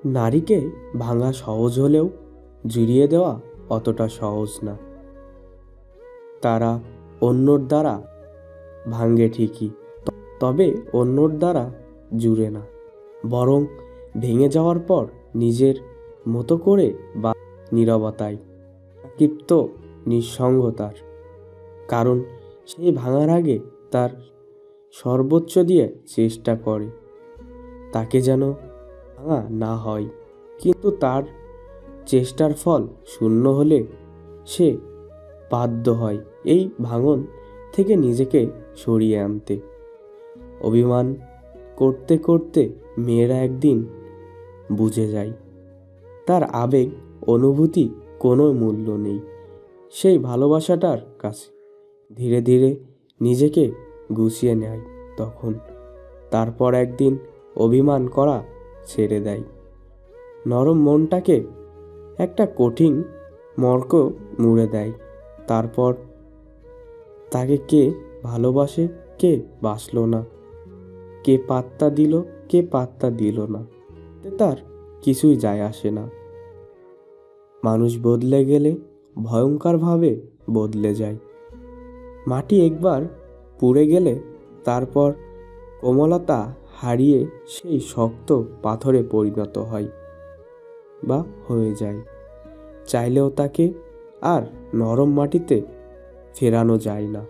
নারীকে ভাঙা সহজ হলেও জুড়িয়ে দেওয়া অতটা সহজ না। তারা অন্যর দ্বারা ভাঙে ঠিকই, তবে অন্যর দ্বারা জুড়ে না, বরং ভেঙে যাওয়ার পর নিজের মতো করে বা নীরবতায়, কৃপ্ত নিঃসঙ্গতার। কারণ সেই ভাঙার আগে তার সর্বোচ্চ দিয়ে চেষ্টা করে তাকে যেন ভাঙা না হয়। কিন্তু তার চেষ্টার ফল শূন্য হলে সে বাধ্য হয় এই ভাঙন থেকে নিজেকে সরিয়ে আনতে। অভিমান করতে করতে মেয়েরা একদিন বুঝে যায় তার আবেগ অনুভূতি কোনো মূল্য নেই সেই ভালোবাসাটার কাছে। ধীরে ধীরে নিজেকে গুছিয়ে নেয় তখন। তারপর একদিন অভিমান করা ছেড়ে দেয়, নরম মনটাকে একটা কঠিন মর্ক মুড়ে দেয়। তারপর তাকে কে ভালোবাসে, কে বাসলো না, কে পাত্তা দিল, কে পাত্তা দিল না, তার কিছুই যায় আসে না। মানুষ বদলে গেলে ভয়ঙ্করভাবে বদলে যায়। মাটি একবার পুড়ে গেলে তারপর কোমলতা হারিয়ে সেই শক্ত পাথরে পরিণত হয় বা হয়ে যায়। চাইলেও তাকে আর নরম মাটিতে ফেরানো যায় না।